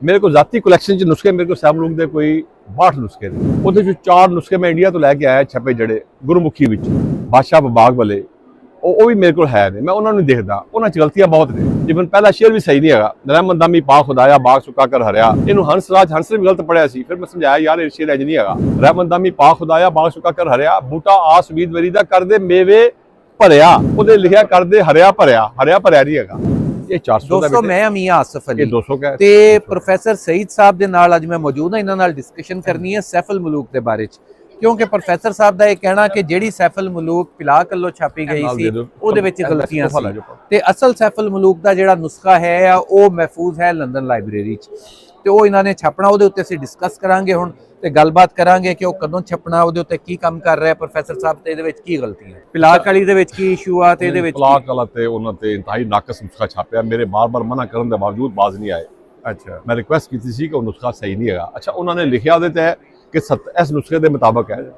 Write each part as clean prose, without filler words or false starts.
मेरे को जाती कलैक्शन च नुस्खे मेरे को सैमलूक के कोई 62 नुस्खे ने ਉਹਦੇ ਵਿੱਚ 4 नुस्खे मैं इंडिया तो लैके आया छपे जड़े गुरमुखी ਵਿੱਚ बादशाह बाग वाले ਉਹ ਵੀ ਮੇਰੇ ਕੋਲ ਹੈ ਨੇ मैं ਉਹਨਾਂ ਨੂੰ ਦੇਖਦਾ ਉਹਨਾਂ ਚ ਗਲਤੀਆਂ ਬਹੁਤ ਨੇ ਜਿਵੇਂ ਪਹਿਲਾ ਸ਼ੇਰ ਵੀ ਸਹੀ ਨਹੀਂ ਹੈਗਾ ਰਹਿਮਤ ਦਾਮੀ ਪਾ ਖੁਦਾਇਆ ਬਾਗ ਸੁੱਕਾ ਕਰ ਹਰਿਆ ਇਹਨੂੰ ਹੰਸਰਾਜ ਹੰਸ ਨੇ ਵੀ ਗਲਤ ਪੜਿਆ ਸੀ ਫਿਰ ਮੈਂ ਸਮਝਾਇਆ ਯਾਰ ਇਹ ਸ਼ੇਰ ਇੰਜ ਨਹੀਂ ਹੈਗਾ ਰਹਿਮਤ ਦਾਮੀ ਪਾ ਖੁਦਾਇਆ ਬਾਗ ਸੁੱਕਾ ਕਰ ਹਰਿਆ ਬੂਟਾ ਆਸ ਉਮੀਦ ਵਰੀ ਦਾ ਕਰਦੇ ਮੇਵੇ ਭਰਿਆ ਉਹਦੇ ਲਿਖਿਆ ਕਰਦੇ ਹਰਿਆ ਭਰਿਆ ਨਹੀਂ ਹੈਗਾ ਇਹ 400 ਦਾ ਦੋਸਤੋ ਮੈਂ ਮੀਆਂ ਆਸਫ ਅਲੀ ਇਹ 200 ਕਾ ਤੇ ਪ੍ਰੋਫੈਸਰ ਸਈਦ ਸਾਹਿਬ ਦੇ ਨਾਲ ਅੱਜ ਮੈਂ ਮੌਜੂਦ ਹਾਂ ਇਹਨਾਂ ਨਾਲ ਡਿਸਕਸ਼ਨ ਕਰਨੀ ਹੈ ਸੈਫਲ ਮਲੂਕ ਦੇ ਬਾਰੇ ਚ ਕਿਉਂਕਿ ਪ੍ਰੋਫੈਸਰ ਸਾਹਿਬ ਦਾ ਇਹ ਕਹਿਣਾ ਕਿ ਜਿਹੜੀ ਸੈਫਲ ਮਲੂਕ ਪਿਲਾ ਕੱਲੋ ਛਾਪੀ ਗਈ ਸੀ ਉਹਦੇ ਵਿੱਚ ਗਲਤੀਆਂ ਸੀ ਤੇ ਅਸਲ ਸੈਫਲ ਮਲੂਕ ਦਾ ਜਿਹੜਾ ਨੁਸਖਾ ਹੈ ਉਹ ਮਹਿਫੂਜ਼ ਹੈ ਲੰਡਨ ਲਾਇਬ੍ਰੇਰੀ ਚ ਤੇ ਉਹ ਇਹਨਾਂ ਨੇ ਛਾਪਣਾ ਉਹਦੇ ਉੱਤੇ ਅਸੀਂ ਡਿਸਕਸ ਕਰਾਂਗੇ ਹੁਣ ਤੇ ਗੱਲਬਾਤ ਕਰਾਂਗੇ ਕਿ ਉਹ ਕਦੋਂ ਛਪਣਾ ਉਹਦੇ ਉੱਤੇ ਕੀ ਕੰਮ ਕਰ ਰਿਹਾ ਪ੍ਰੋਫੈਸਰ ਸਾਹਿਬ ਤੇ ਇਹਦੇ ਵਿੱਚ ਕੀ ਗਲਤੀ ਹੈ ਪਿਲਾਕ ਵਾਲੀ ਦੇ ਵਿੱਚ ਕੀ ਇਸ਼ੂ ਆ ਤੇ ਇਹਦੇ ਵਿੱਚ ਪਿਲਾਕ ਵਾਲਾ ਤੇ ਉਹਨਾਂ ਤੇ ਇੰਤਹਾਈ ਨਾਕਸ ਨੁਸਖਾ ਛਾਪਿਆ ਮੇਰੇ ਬਾਰ-ਬਾਰ ਮਨਾ ਕਰਨ ਦੇ ਬਾਵਜੂਦ ਬਾਜ਼ ਨਹੀਂ ਆਏ ਅੱਛਾ ਮੈਂ ਰਿਕੁਐਸਟ ਕੀਤੀ ਸੀ ਕਿ ਉਹ ਨੁਸਖਾ ਸਹੀ ਨਹੀਂ ਹੈਗਾ ਅੱਛਾ ਉਹਨਾਂ ਨੇ ਲਿਖਿਆ ਉਹਦੇ ਤੇ ਕਿ ਇਸ ਨੁਸਖੇ ਦੇ ਮੁਤਾਬਕ ਹੈ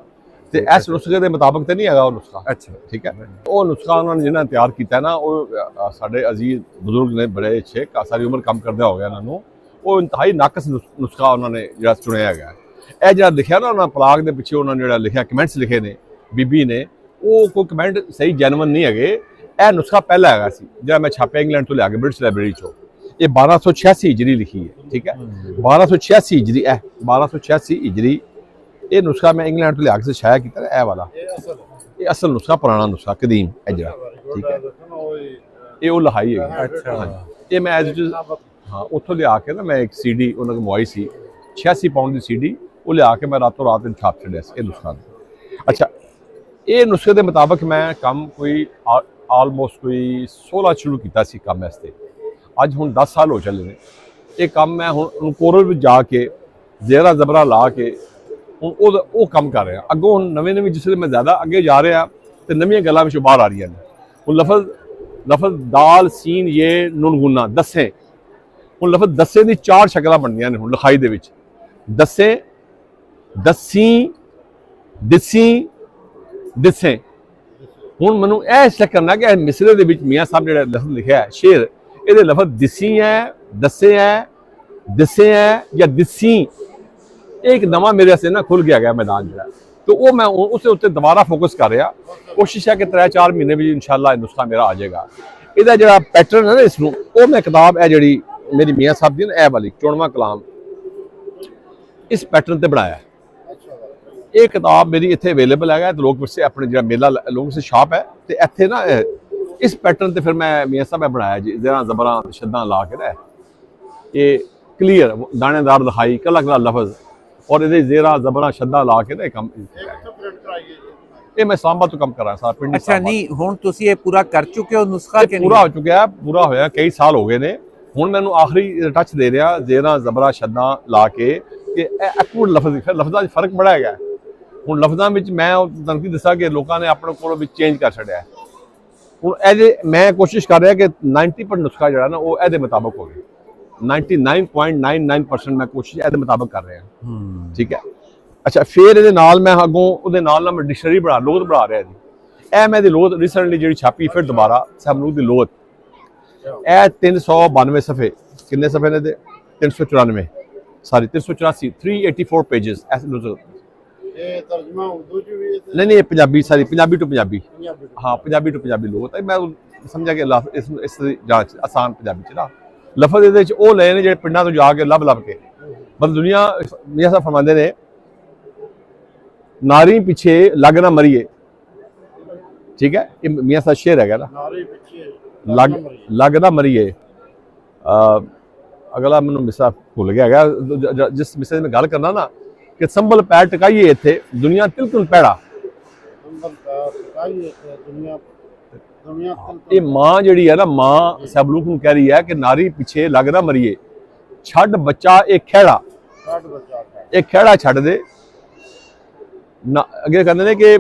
ਤੇ ਇਸ ਨੁਸਖੇ ਦੇ ਮੁਤਾਬਕ ਤੇ ਨਹੀਂ ਹੈਗਾ ਉਹ ਨੁਸਖਾ ਅੱਛਾ ਠੀਕ ਹੈ ਉਹ ਨੁਸਖਾ ਉਹਨਾਂ ਨੇ ਜਿਹਨਾਂ ਤਿਆਰ ਕੀਤਾ ਨਾ ਉਹ ਸਾਡੇ ਅਜ਼ੀਜ਼ ਬਜ਼ੁਰਗ ਨੇ ਬੜੇ ਅੱਛੇ ਸਾਰੀ ਉਮਰ ਕੰਮ ਕਰਦੇ ਹੋ ਗਿਆ ਇਹਨਾਂ ਨੂੰ ਉਹ ਇੰਤਹਾਈ ਨਾਕਸ ਨੁਸਖਾ ਉਹਨਾਂ ਨੇ ਜਿਹੜਾ ਚੁਣਿਆ ਹੈਗਾ ਇਹ ਜਿਹੜਾ ਲਿਖਿਆ ਨਾ ਉਹਨਾਂ ਪਲਾਕ ਦੇ ਪਿੱਛੇ ਉਹਨਾਂ ਨੇ ਜਿਹੜਾ ਲਿਖਿਆ ਕਮੈਂਟਸ ਲਿਖੇ ਨੇ ਬੀਬੀ ਨੇ ਉਹ ਕੋਈ ਕਮੈਂਟ ਸਹੀ ਜੈਨੂਇਨ ਨਹੀਂ ਹੈਗੇ ਇਹ ਨੁਸਖਾ ਪਹਿਲਾ ਹੈਗਾ ਸੀ ਜਿਹੜਾ ਮੈਂ ਛਾਪਿਆ ਇੰਗਲੈਂਡ ਤੋਂ ਲਿਆ ਕੇ ਬ੍ਰਿਟਿਸ਼ ਲਾਇਬ੍ਰੇਰੀ ਚੋਂ ਇਹ 1286 ਹਿਜਰੀ ਲਿਖੀ ਹੈ ਠੀਕ ਹੈ 1286 ਹਿਜਰੀ 1286 ਹਿਜਰੀ ਇਹ ਨੁਸਖਾ ਮੈਂ ਇੰਗਲੈਂਡ ਤੋਂ ਲਿਆ ਕੇ ਛਾਇਆ ਕੀਤਾ ਇਹ ਵਾਲਾ ਇਹ ਅਸਲ ਨੁਸਖਾ ਪੁਰਾਣਾ ਨੁਸਖਾ ਕਦੀਮ ਇਹ ਜਿਹੜਾ ਠੀਕ ਹੈ ਇਹ ਉਹ ਲਹਾਈ ਹੈ ਅੱਛਾ ਇਹ ਮੈਂ ਹਾਂ ਉੱਥੋਂ ਲਿਆ ਕੇ ਨਾ ਮੈਂ ਇੱਕ ਸੀਡੀ ਉਹਨਾਂ ਕੋਲ ਮੋਬਾਈਲ ਸੀ 86 ਪਾਉਂਡ ਦੀ ਸੀਡੀ ਉਹ ਲਿਆ ਕੇ ਮੈਂ ਰਾਤੋਂ ਰਾਤ ਛਾਪ ਛੱਡਿਆ ਸੀ ਇਹ ਨੁਸਖਾ ਅੱਛਾ ਇਹ ਨੁਸਖੇ ਦੇ ਮੁਤਾਬਕ ਮੈਂ ਕੰਮ ਕੋਈ ਆਲਮੋਸਟ ਕੋਈ 16 ਸ਼ੁਰੂ ਕੀਤਾ ਸੀ ਕੰਮ ਇਸ ਤੇ ਅੱਜ ਹੁਣ 10 ਸਾਲ ਹੋ ਚੱਲੇ ਨੇ ਇਹ ਕੰਮ ਮੈਂ ਹੁਣ ਕੋਰਲ ਵਿੱਚ ਜਾ ਕੇ ਜ਼ੇਰਾ ਜ਼ਬਰਾ ਲਾ ਕੇ ਹੁਣ ਉਹ ਕੰਮ ਕਰ ਰਿਹਾ ਅੱਗੋਂ ਹੁਣ ਨਵੇਂ ਜਿਸ ਵੇਲੇ ਮੈਂ ਜ਼ਿਆਦਾ ਅੱਗੇ ਜਾ ਰਿਹਾ ਤੇ ਨਵੀਆਂ ਗੱਲਾਂ ਵਿੱਚ ਬਾਹਰ ਆ ਰਹੀਆਂ ਨੇ ਹੁਣ ਲਫ਼ਜ਼ ਦਾਲ ਸੀਨ ਇਹ ਨੂਨ ਦੱਸੇ ਹੁਣ ਲਫ਼ਜ਼ ਦੱਸੇ ਦੀ 4 ਸ਼ਕਲਾਂ ਬਣਦੀਆਂ ਨੇ ਹੁਣ ਲਿਖਾਈ ਦੇ ਵਿੱਚ ਦੱਸੇ ਦੱਸੀ ਦਿਸੇ ਹੁਣ ਮੈਨੂੰ ਇਹ ਚੈੱਕ ਕਰਨਾ ਕਿ ਮਿਸਰੇ ਦੇ ਵਿੱਚ ਮੀਆਂ ਸਾਹਿਬ ਜਿਹੜਾ ਲਫ਼ਜ਼ ਲਿਖਿਆ ਹੈ ਸ਼ੇਰ ਇਹਦੇ ਲਫ਼ਜ਼ ਦਿਸੀ ਹੈ ਦੱਸੇ ਹੈ ਜਾਂ ਦਿਸੀ एक नवा मेरे से ना खुल गया मैदान जो तो वो मैं उस उत्ते दोबारा फोकस कर रहा कोशिश है कि 3-4 महीने भी इंशाल्लाह नुस्खा मेरा आ जाएगा ਇਹਦਾ ਜਿਹੜਾ ਪੈਟਰਨ ਹੈ ਨਾ ਇਸ ਨੂੰ ਉਹ ਮੈਂ ਕਿਤਾਬ ਹੈ ਜਿਹੜੀ ਮੇਰੀ ਮੀਆਂ ਸਾਹਿਬ ਦੀ ਇਹ ਵਾਲੀ 14ਵਾਂ ਕਲਾਮ ਇਸ ਪੈਟਰਨ ਤੇ ਬਣਾਇਆ ਇਹ ਕਿਤਾਬ ਮੇਰੀ ਇੱਥੇ ਅਵੇਲੇਬਲ ਹੈਗਾ ਤੇ ਲੋਕ ਵਸੇ ਆਪਣੇ ਜਿਹੜਾ ਮੇਲਾ ਲੋਕ ਵਸੇ ਸ਼ਾਪ ਹੈ ਤੇ ਇੱਥੇ ਨਾ ਇਸ ਪੈਟਰਨ ਤੇ ਫਿਰ ਮੈਂ ਮੀਆਂ ਸਾਹਿਬ ਨੇ ਬਣਾਇਆ ਜੀ ਜ਼ਰਾ ਜ਼ਬਰਾਂ ਸ਼ੱਦਾਂ ਲਾ ਕੇ ਨਾ ਇਹ ਕਲੀਅਰ ਦਾਣੇਦਾਰ ਦਿਖਾਈ ਕੱਲਾ ਕੱਲਾ ਲਫ਼ਜ਼ और ये जेरा जबरा शद्दा ला के ना काम ये मैं सांबा तो कम कर रहा सारा पिंड अच्छा नहीं हुन तुसी ये पूरा कर चुके हो नुस्खा के पूरा हो चुका है पूरा होया कई साल हो गए ने हुन मैनू आखिरी टच दे रहा जेरा जबरा शद्दा ला के कि एक्यूट लफ्ज़ां च फर्क बड़ा है हुन लफ्ज़ां विच मैं तनकी दसा कि लोगों ने अपने कोलों विच चेंज कर छड्या हुन ए मैं कोशिश कर रहा कि 90% नुस्खा जिहड़ा ना वो ए मुताबिक हो गया 99.99% मैं कोशिश ਇਹਦੇ ਮੁਤਾਬਕ ਕਰ ਰਿਹਾ ਠੀਕ ਹੈ ਅੱਛਾ ਫਿਰ ਇਹਦੇ ਨਾਲ ਮੈਂ ਅੱਗੋਂ ਉਹਦੇ ਨਾਲ ਮੈਂ ਡਿਕਸ਼ਨਰੀ ਬਣਾ ਲੋਧ ਬਣਾ ਰਿਹਾ ਜੀ ਇਹ ਮੈਂ ਦੀ ਲੋਧ ਰੀਸੈਂਟਲੀ ਜਿਹੜੀ ਛਾਪੀ ਫਿਰ ਦੁਬਾਰਾ ਸੈਮਲੂਕ ਦੀ ਲੋਧ ਇਹ 392 ਸਫੇ ਕਿੰਨੇ ਸਫੇ ਨੇ ਦੇ 394 ਸਾਰੀ 384 384 ਪੇजेस ਐਸ ਲੋਧ ਇਹ ਤਰਜਮਾ ਉਰਦੂ ਚ ਵੀ ਨਹੀਂ ਪੰਜਾਬੀ ਸਾਰੀ ਪੰਜਾਬੀ ਟੂ ਪੰਜਾਬੀ ਹਾਂ ਪੰਜਾਬੀ ਟੂ ਪੰਜਾਬੀ ਲੋਧ ਮੈਂ ਸਮਝਿਆ ਕਿ ਇਸ ਜਾਂਚ ਆਸਾਨ ਪੰਜਾਬੀ ਚ ਨਾ ਲਫ਼ਜ਼ ਇਹਦੇ ਵਿੱਚ ਉਹ ਲਏ ਨੇ ਜਿਹੜੇ ਪਿੰਡਾਂ ਤੋਂ ਜਾ ਕੇ ਲੱਭ ਕੇ ਮਤਲਬ ਦੁਨੀਆ ਮੀਆਂ ਸਾਹਿਬ ਫਰਮਾਉਂਦੇ ਨੇ ਨਾਰੀ ਪਿੱਛੇ ਲੱਗ ਨਾ ਮਰੀਏ ਠੀਕ ਹੈ ਇਹ ਮੀਆਂ ਸਾਹਿਬ ਸ਼ੇਰ ਹੈਗਾ ਨਾ ਨਾਰੀ ਪਿੱਛੇ ਲੱਗ ਨਾ ਮਰੀਏ ਅਗਲਾ ਮੈਨੂੰ ਮਿਸਾ ਭੁੱਲ ਗਿਆ ਹੈਗਾ ਜਿਸ ਮਿਸਰੇ ਮੈਂ ਗੱਲ ਕਰਨਾ ਨਾ ਕਿ ਸੰਭਲ ਪੈਰ ਟਿਕਾਈਏ ਇੱਥੇ ਦੁਨੀਆ ਤਿਲਕੁਲ ਪੈੜਾ ਇਹ ਮਾਂ ਜਿਹੜੀ ਹੈ ਨਾ ਮਾਂ ਸੈਮਲੂਕ ਨੂੰ ਕਹਿ ਰਹੀ ਹੈ ਕਿ ਨਾਰੀ ਪਿੱਛੇ ਲੱਗ ਨਾ ਮਰੀਏ ਛੱਡ ਬੱਚਾ ਇਹ ਖਹਿੜਾ ਛੱਡ ਦੇ ਅੱਗੇ ਕਹਿੰਦੇ ਨੇ ਕਿ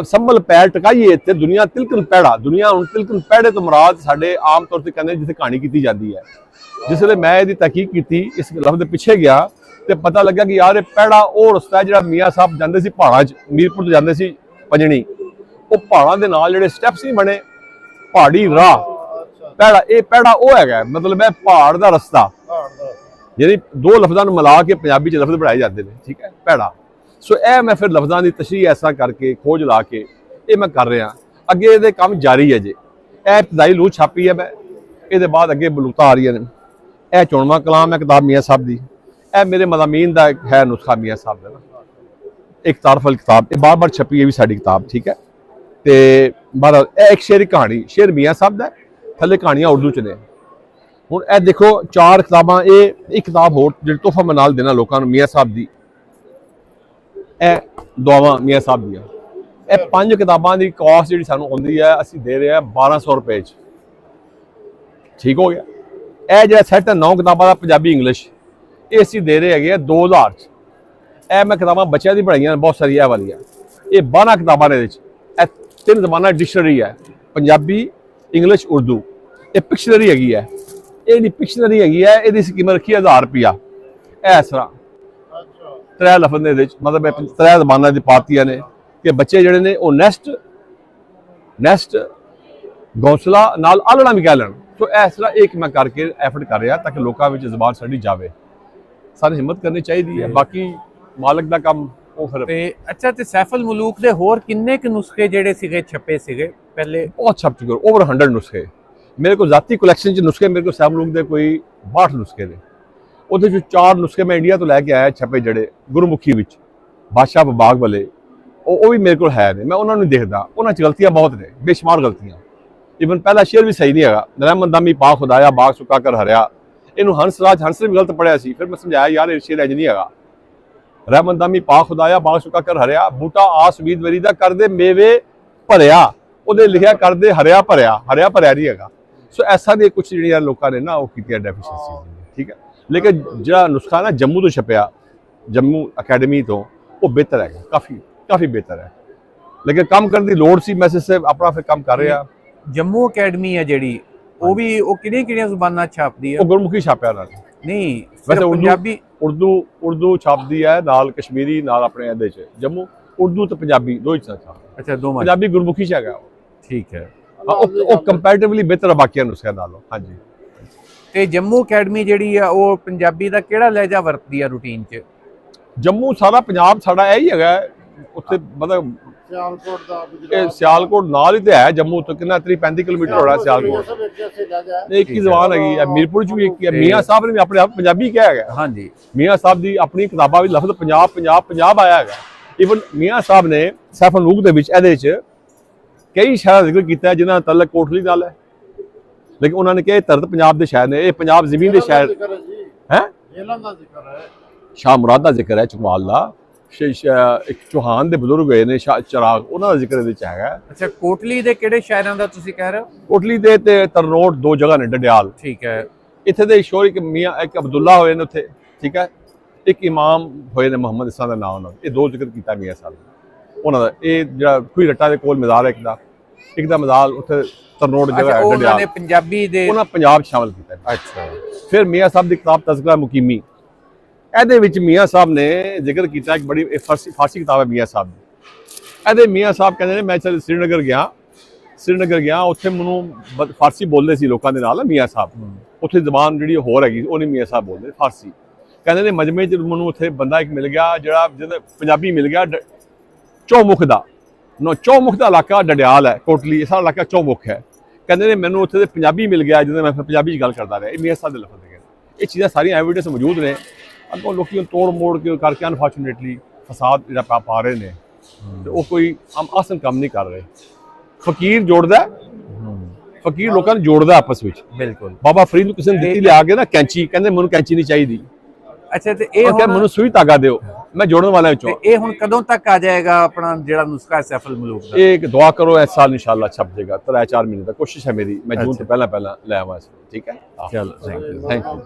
ਸੰਭਲ ਪੈਰ ਟਿਕਾਈਏ ਤੇ ਦੁਨੀਆ ਤਿਲਕਨ ਪੈੜਾ ਦੁਨੀਆ ਹੁਣ ਤਿਲਕਨ ਪੈੜੇ ਤੋਂ ਮੁਰਾਦ ਸਾਡੇ ਆਮ ਤੌਰ ਤੇ ਕਹਿੰਦੇ ਜਿੱਥੇ ਕਹਾਣੀ ਕੀਤੀ ਜਾਂਦੀ ਹੈ ਜਿਸ ਵੇਲੇ ਮੈਂ ਇਹਦੀ ਤਹਿਕੀਕ ਕੀਤੀ ਇਸ ਲਫ਼ਜ਼ ਦੇ ਪਿੱਛੇ ਗਿਆ ਤੇ ਪਤਾ ਲੱਗਾ ਕਿ ਯਾਰ ਇਹ ਪੈੜਾ ਉਹ ਰਸਤਾ ਜਿਹੜਾ ਮੀਆਂ ਸਾਹਿਬ ਜਾਂਦੇ ਸੀ ਪਹਾੜਾਂ 'ਚ ਮੀਰਪੁਰ ਤੋਂ ਜਾਂਦੇ ਸੀ ਪੰਜਣੀ ਉਹ ਪਹਾੜਾਂ ਦੇ ਨਾਲ ਜਿਹੜੇ ਸਟੈਪਸ ਨਹੀਂ ਬਣੇ ਪਹਾੜੀ ਰਾਹ ਪੈੜਾ ਇਹ ਪੈੜਾ ਉਹ ਹੈਗਾ ਮਤਲਬ ਇਹ ਪਹਾੜ ਦਾ ਰਸਤਾ ਯਾਨੀ ਦੋ ਲਫ਼ਜ਼ਾਂ ਨੂੰ ਮਿਲਾ ਕੇ ਪੰਜਾਬੀ 'ਚ ਲਫ਼ਜ਼ ਬਣਾਏ ਜਾਂਦੇ ਨੇ, ਠੀਕ ਹੈ, ਭੈੜਾ। ਸੋ ਇਹ ਮੈਂ ਫਿਰ ਲਫ਼ਜ਼ਾਂ ਦੀ ਤਸ਼ਰੀਹ ਐਸਾ ਕਰਕੇ ਖੋਜ ਲਾ ਕੇ ਇਹ ਮੈਂ ਕਰ ਰਿਹਾ। ਅੱਗੇ ਇਹਦੇ ਕੰਮ ਜਾਰੀ ਹੈ ਜੇ। ਇਹ ਇਬਤਦਾਈ ਲੂਹ ਛਾਪੀ ਹੈ ਮੈਂ, ਇਹਦੇ ਬਾਅਦ ਅੱਗੇ ਬਲੂਤਾਂ ਆ ਰਹੀਆਂ ਨੇ। ਇਹ ਚੁਣਵਾਂ ਕਲਾਮ ਹੈ ਕਿਤਾਬ ਮੀਆਂ ਸਾਹਿਬ ਦੀ। ਇਹ ਮੇਰੇ ਮਜ਼ਾਮੀਨ ਦਾ ਹੈ ਨੁਸਖਾ ਮੀਆਂ ਸਾਹਿਬ ਦਾ ਨਾ, ਇੱਕ ਤਾਰਫਲ ਕਿਤਾਬ, ਇਹ ਬਾਰ-ਬਾਰ ਛਪੀ ਹੈ ਵੀ ਸਾਡੀ ਕਿਤਾਬ, ਠੀਕ ਹੈ। ਤੇ ਬਾਹਰ ਇਹ ਇੱਕ ਸ਼ੇਰੀ ਕਹਾਣੀ, ਸ਼ੇਰ ਮੀਆਂ ਸਾਹਿਬ ਦਾ, ਥੱਲੇ ਕਹਾਣੀਆਂ ਉਰਦੂ 'ਚ ਨੇ। ਹੁਣ ਇਹ ਦੇਖੋ 4 ਕਿਤਾਬਾਂ, ਇਹ ਇੱਕ ਕਿਤਾਬ ਹੋਰ ਜਿਹੜੀ ਤੋਹਫਾ ਮੈਂ ਨਾਲ ਦੇਣਾ ਲੋਕਾਂ ਨੂੰ ਮੀਆਂ ਸਾਹਿਬ ਦੀ, ਇਹ ਦੁਆਵਾਂ ਮੀਆਂ ਸਾਹਿਬ ਦੀਆਂ। ਇਹ 5 ਕਿਤਾਬਾਂ ਦੀ ਕਾਸਟ ਜਿਹੜੀ ਸਾਨੂੰ ਆਉਂਦੀ ਹੈ ਅਸੀਂ ਦੇ ਰਹੇ ਹਾਂ 1200 ਰੁਪਏ 'ਚ, ਠੀਕ ਹੋ ਗਿਆ। ਇਹ ਜਿਹੜਾ ਸੈੱਟ ਹੈ 9 ਕਿਤਾਬਾਂ ਦਾ ਪੰਜਾਬੀ ਇੰਗਲਿਸ਼, ਇਹ ਅਸੀਂ ਦੇ ਰਹੇ ਹੈਗੇ ਆ 2000 'ਚ। ਇਹ ਮੈਂ ਕਿਤਾਬਾਂ ਬੱਚਿਆਂ ਦੀ ਪੜ੍ਹਾਈਆਂ ਬਹੁਤ ਸਾਰੀਆਂ, ਇਹ ਵਾਲੀਆਂ ਇਹ 12 ਕਿਤਾਬਾਂ ਨੇ। ਇਹਦੇ 'ਚ ਇਹ 3 ਜ਼ਬਾਨਾਂ ਡਿਕਸ਼ਨਰੀ ਹੈ, ਪੰਜਾਬੀ, ਇੰਗਲਿਸ਼, ਉਰਦੂ। ਇਹ ਪਿਕਸ਼ਨਰੀ ਹੈਗੀ ਹੈ, ਇਹ ਜਿਹੜੀ ਪਿਕਸ਼ਨਰੀ ਹੈਗੀ ਹੈ ਇਹਦੀ ਕੀਮਤ ਰੱਖੀ 1000 ਰੁਪਇਆ। ਇਸ ਤਰ੍ਹਾਂ 3 ਲਫ਼ਜ਼ ਨੇ ਇਹਦੇ 'ਚ, ਮਤਲਬ 3 ਜ਼ਬਾਨਾਂ ਦੀ ਪਾਤੀਆਂ ਨੇ ਕਿ ਬੱਚੇ ਜਿਹੜੇ ਨੇ ਉਹ ਨੈਸਟ ਗੌਂਸਲਾ ਨਾਲ ਆਲਣਾ ਵੀ ਕਹਿ ਲੈਣ। ਸੋ ਇਸ ਤਰ੍ਹਾਂ ਇੱਕ ਮੈਂ ਕਰਕੇ ਐਫਰਟ ਕਰ ਰਿਹਾ ਤਾਂ ਕਿ ਲੋਕਾਂ ਵਿੱਚ ਜ਼ਬਾਨ ਸਾਡੀ ਜਾਵੇ। ਸਾਨੂੰ ਹਿੰਮਤ ਕਰਨੀ ਚਾਹੀਦੀ ਹੈ, ਬਾਕੀ ਮਾਲਕ ਦਾ ਕੰਮ ਉਹ ਫਿਰ। ਤੇ ਅੱਛਾ, ਤੇ ਸੈਫੁਲ ਮੁਲੂਕ ਦੇ ਹੋਰ ਕਿੰਨੇ ਕੁ ਨੁਸਖੇ ਜਿਹੜੇ ਸੀਗੇ ਛਪੇ ਸੀਗੇ ਪਹਿਲੇ? ਬਹੁਤ ਛਪ ਚੁੱਕੇ, ਓਵਰ 100 ਨੁਸਖੇ ਮੇਰੇ ਕੋਲ ਜ਼ਾਤੀ ਕਲੈਕਸ਼ਨ 'ਚ ਨੁਸਖੇ। ਮੇਰੇ ਕੋਲ ਸੈਫੁਲ ਮੁਲੂਕ ਦੇ ਕੋਈ 62 ਨੁਸਖੇ ਨੇ। ਉਹਦੇ 'ਚ 4 ਨੁਸਖੇ ਮੈਂ ਇੰਡੀਆ ਤੋਂ ਲੈ ਕੇ ਆਇਆ ਛਪੇ, ਜਿਹੜੇ ਗੁਰਮੁਖੀ ਵਿੱਚ ਬਾਦਸ਼ਾਹ ਬਾਗ ਵਾਲੇ, ਉਹ ਵੀ ਮੇਰੇ ਕੋਲ ਹੈ ਨੇ। ਮੈਂ ਉਹਨਾਂ ਨੂੰ ਦੇਖਦਾ, ਉਹਨਾਂ 'ਚ ਗਲਤੀਆਂ ਬਹੁਤ ਨੇ, ਬੇਸ਼ੁਮਾਰ ਗਲਤੀਆਂ। ਈਵਨ ਪਹਿਲਾ ਸ਼ੇਰ ਵੀ ਸਹੀ ਨਹੀਂ ਹੈਗਾ, ਰਹਿਮਤ ਦਾਮੀ ਪਾ ਖੁਦਾਇਆ ਬਾਗ ਸੁੱਕਾ ਕਰ ਹਰਿਆ। ਇਹਨੂੰ ਹੰਸਰਾਜ ਹੰਸ ਨੇ ਵੀ ਗਲਤ ਪੜਿਆ ਸੀ। ਫਿਰ ਮੈਂ ਸਮਝਾਇਆ ਯਾਰ ਇਹ ਸ਼ੇਰ ਇੰਜ ਨਹੀਂ ਹੈਗਾ। ਰਹਿਮਤ ਦਾਮੀ ਪਾ ਖੁਦਾਇਆ ਬਾਗ ਸੁੱਕਾ ਕਰ ਹਰਿਆ, ਬੂਟਾ ਆਸ ਉਮੀਦ ਵਰੀ ਦਾ ਕਰਦੇ ਮੇਵੇ ਭਰਿਆ, ਉਹਦੇ ਲਿਖਿਆ ਕਰਦੇ ਹਰਿਆ ਭਰਿਆ ਨਹੀਂ ਹੈਗਾ। ਸੋ ਐਸਾ ਦੀ ਕੁਝ ਜਿਹੜੀਆਂ ਲੋਕਾਂ ਨੇ ਨਾ ਉਹ ਕੀਤੀਆਂ ਡੈਫੀਸ਼ੀਐਂਸੀ, ਠੀਕ ਹੈ। ਲੇਕਿਨ ਜਿਹੜਾ ਨੁਸਖਾ ਨਾ ਜੰਮੂ ਤੋਂ ਛਪਿਆ, ਜੰਮੂ ਅਕੈਡਮੀ ਤੋਂ, ਉਹ ਬਿਹਤਰ ਹੈਗਾ, ਕਾਫੀ ਬਿਹਤਰ ਹੈ। ਲੇਕਿਨ ਕੰਮ ਕਰਨ ਦੀ ਲੋੜ ਸੀ, ਮੈਂ ਸਿਰਫ ਆਪਣਾ ਫਿਰ ਕੰਮ ਕਰ ਰਿਹਾ। ਜੰਮੂ ਅਕੈਡਮੀ ਹੈ ਜਿਹੜੀ, ਉਹ ਵੀ ਉਹ ਕਿਹੜੀਆਂ ਜ਼ੁਬਾਨਾਂ ਛਾਪਦੀ ਹੈ? ਉਹ ਗੁਰਮੁਖੀ ਛਾਪਿਆ ਉਹਨਾਂ ਨੇ। ਨਹੀਂ, ਵੈਸੇ ਪੰਜਾਬੀ ਉਰਦੂ ਛਾਪਦੀ ਹੈ, ਨਾਲ ਕਸ਼ਮੀਰੀ, ਨਾਲ ਆਪਣੇ ਇਹਦੇ 'ਚ ਜੰਮੂ ਉਰਦੂ ਤੇ ਪੰਜਾਬੀ ਦੋ ਹੀ ਛਾਪਦਾ। ਅੱਛਾ, ਦੋਵਾਂ। ਪੰਜਾਬੀ ਗੁਰਮੁਖੀ 'ਚ ਹੈਗਾ, ਠੀਕ ਹੈ। ਉਹ ਕੰਪੈਰੀਟਿਵਲੀ ਬਿਹਤਰ ਹੈ ਬਾਕੀਆਂ ਨੁਸਖਿਆਂ ਨਾਲੋਂ। ਹਾਂਜੀ। ਤੇ ਜੰਮੂ ਅਕੈਡਮੀ ਜਿਹੜੀ ਆ ਉਹ ਪੰਜਾਬੀ ਦਾ ਕਿਹੜਾ ਲਹਿਜਾ ਵਰਤਦੀ ਆ ਰੂਟੀਨ 'ਚ? ਜੰਮੂ ਸਾਰਾ ਪੰਜਾਬ ਸਾਡਾ ਇਹੀ ਹੈਗਾ, ਉੱਥੇ ਮਤਲਬ ਸਿਆਲਕੋਟ ਦਾ, ਇਹ ਸਿਆਲਕੋਟ ਨਾਲ ਹੀ ਤੇ ਹੈ। ਜੰਮੂ ਤੋਂ ਕਿੰਨਾ 35 ਕਿਲੋਮੀਟਰ ਹੋਣਾ ਸਿਆਲਕੋਟ। ਇੱਕ ਹੀ ਜ਼ਬਾਨ ਹੈਗੀ ਹੈ, ਮੀਰਪੁਰ 'ਚ ਵੀ ਇੱਕ ਹੀ ਹੈ। ਮੀਆਂ ਸਾਹਿਬ ਨੇ ਵੀ ਆਪਣੇ ਆਪ ਪੰਜਾਬੀ ਕਿਹਾ ਹੈਗਾ। ਹਾਂਜੀ, ਮੀਆਂ ਸਾਹਿਬ ਦੀ ਆਪਣੀ ਕਿਤਾਬਾਂ ਵਿੱਚ ਲਫ਼ਜ਼ ਪੰਜਾਬ ਆਇਆ ਹੈਗਾ। ਈਵਨ ਮੀਆਂ ਸਾਹਿਬ ਨੇ ਸੈਫੁਲ ਮੁਲੂਕ ਦੇ ਵਿੱਚ ਇਹਦੇ 'ਚ ਕਈ ਸ਼ਹਿਰਾਂ ਦਾ ਜ਼ਿਕਰ ਕੀਤਾ ਜਿਨ੍ਹਾਂ ਦਾ ਤਲਕ ਕੋਟਲੀ ਨਾਲ ਹੈ, ਲੇਕਿਨ ਉਹਨਾਂ ਨੇ ਕਿਹਾ ਇਹ ਧਰਤ ਪੰਜਾਬ ਦੇ ਸ਼ਹਿਰ ਨੇ, ਇਹ ਪੰਜਾਬ ਜ਼ਮੀਨ ਦੇ ਸ਼ਹਿਰ ਹੈ। ਸ਼ਾਹ ਮੁਰਾਦ ਦਾ ਜ਼ਿਕਰ ਹੈ, ਚਕਵਾਲ ਦਾ। ਇੱਕ ਚੌਹਾਨ ਦੇ ਬਜ਼ੁਰਗ ਹੋਏ ਨੇ ਚਰਾਗ, ਉਹਨਾਂ ਦਾ ਜ਼ਿਕਰ ਇਹਦੇ 'ਚ ਹੈਗਾ। ਅੱਛਾ, ਕੋਟਲੀ ਦੇ ਕਿਹੜੇ ਸ਼ਹਿਰਾਂ ਦਾ ਤੁਸੀਂ ਕਹਿ ਰਹੇ ਹੋ? ਕੋਟਲੀ ਦੇ ਤੇ ਤਰਨੋਟ 2 ਜਗ੍ਹਾ ਨੇ, ਡਡਿਆਲ। ਠੀਕ ਹੈ। ਇੱਥੇ ਦੇ ਸ਼ੋਰ ਇੱਕ ਮੀਆਂ, ਇੱਕ ਅਬਦੁੱਲਾ ਹੋਏ ਨੇ ਉੱਥੇ, ਠੀਕ ਹੈ। ਇੱਕ ਇਮਾਮ ਹੋਏ ਨੇ ਮੁਹੰਮਦ ਇਸਾ ਦਾ ਨਾਮ ਨਾਲ। ਇਹ 2 ਜ਼ਿਕਰ ਕੀਤਾ ਮੀਆਂ ਸਾਹਿਬ ਉਹਨਾਂ ਦਾ। ਇਹ ਜਿਹੜਾ ਖੂਹੀ ਰੱਟਾ ਦੇ ਕੋਲ ਮਜ਼ਾਰ ਹੈ ਇੱਕ ਦਾ ਮਜ਼ਾਰ ਉੱਥੇ ਤਰਨੋਟ ਜਗ੍ਹਾ ਹੈ, ਉਹਨਾਂ ਨੇ ਪੰਜਾਬੀ ਦੇ, ਉਹਨਾਂ ਪੰਜਾਬ ਸ਼ਾਮਲ ਕੀਤਾ। ਅੱਛਾ। ਫਿਰ ਮੀਆਂ ਸਾਹਿਬ ਦੀ ਕਿਤਾਬ ਤਜ਼ਕਿਰਾ ਮੁਕੀਮੀ, ਇਹਦੇ ਵਿੱਚ ਮੀਆਂ ਸਾਹਿਬ ਨੇ ਜ਼ਿਕਰ ਕੀਤਾ ਇੱਕ ਬੜੀ ਫਾਰਸੀ ਕਿਤਾਬ ਹੈ ਮੀਆਂ ਸਾਹਿਬ ਦੀ। ਇਹਦੇ ਮੀਆਂ ਸਾਹਿਬ ਕਹਿੰਦੇ ਨੇ ਮੈਂ ਸ੍ਰੀਨਗਰ ਗਿਆ, ਉੱਥੇ ਮੈਨੂੰ ਫਾਰਸੀ ਬੋਲਦੇ ਸੀ ਲੋਕਾਂ ਦੇ ਨਾਲ ਮੀਆਂ ਸਾਹਿਬ। ਉੱਥੇ ਜ਼ਬਾਨ ਜਿਹੜੀ ਹੋਰ ਹੈਗੀ ਉਹ ਨਹੀਂ ਮੀਆਂ ਸਾਹਿਬ ਬੋਲਦੇ, ਫਾਰਸੀ। ਕਹਿੰਦੇ ਨੇ ਮਜਮੇ 'ਚ ਮੈਨੂੰ ਉੱਥੇ ਬੰਦਾ ਇੱਕ ਮਿਲ ਗਿਆ ਜਿਹਦਾ ਪੰਜਾਬੀ ਮਿਲ ਗਿਆ, ਚੌਮੁਖ ਦਾ ਇਲਾਕਾ ਡਡਿਆਲ ਹੈ, ਕੋਟਲੀ, ਇਹ ਸਾਰਾ ਇਲਾਕਾ ਚੌਮੁਖ ਹੈ। ਕਹਿੰਦੇ ਨੇ ਮੈਨੂੰ ਉੱਥੇ ਦੇ ਪੰਜਾਬੀ ਮਿਲ ਗਿਆ ਜਿਹਦੇ ਮੈਂ ਪੰਜਾਬੀ 'ਚ ਗੱਲ ਕਰਦਾ ਰਿਹਾ। ਇਹ ਮੀਆਂ ਸਾਹਿਬ ਦੇ ਲਫ਼ਜ਼ ਹੈਗੇ। ਇਹ ਚੀਜ਼ਾਂ ਸਾਰੀਆਂ ਐਵੀਡੈਂਸ ਮੌਜੂਦ ਨੇ। ਅੱਗੋਂ ਲੋਕੀ ਤੋੜ ਮੋੜ ਕੇ ਕਰਕੇ ਅਨਫੋਰਚੂਨੇਟਲੀ ਫਸਾਦ ਜਿਹੜਾ ਪਾ ਰਹੇ ਨੇ, ਤੇ ਉਹ ਕੋਈ ਆਸਨ ਕੰਮ ਨਹੀਂ ਕਰ ਰਹੇ। ਫਕੀਰ ਜੋੜਦਾ, ਫਕੀਰ ਲੋਕਾਂ ਨੂੰ ਜੋੜਦਾ ਆਪਸ ਵਿੱਚ। ਬਿਲਕੁਲ। ਬਾਬਾ ਫਰੀਦ ਨੂੰ ਕਿਸੇ ਨੇ ਦਿੱਤੀ ਲਿਆ ਕੇ ਨਾ ਕੈਂਚੀ, ਕਹਿੰਦੇ ਮੈਨੂੰ ਕੈਂਚੀ ਨਹੀਂ ਚਾਹੀਦੀ। ਅੱਛਾ, ਤੇ ਇਹ ਹੁਣ ਮੈਨੂੰ ਸੂਈ ਧਾਗਾ ਦਿਓ, ਮੈਂ ਜੋੜਨ ਵਾਲਾ ਵਿੱਚੋਂ। ਇਹ ਹੁਣ ਕਦੋਂ ਤੱਕ ਆ ਜਾਏਗਾ ਆਪਣਾ ਜਿਹੜਾ ਨੁਸਖਾ ਸੈਫੁਲ ਮੁਲੂਕ ਦਾ? ਇਹ ਦੁਆ ਕਰੋ ਇਸ ਸਾਲ ਇਨਸ਼ਾਅੱਲਾ ਛਪ ਜਾਏਗਾ। 3-4 ਮਹੀਨੇ ਦਾ ਕੋਸ਼ਿਸ਼ ਹੈ ਮੇਰੀ, ਮੈਂ ਜੂਨ ਤੋਂ ਪਹਿਲਾਂ ਲੈ ਆਵਾਂ। ਠੀਕ ਹੈ, ਚਲੋ, ਥੈਂਕ ਯੂ।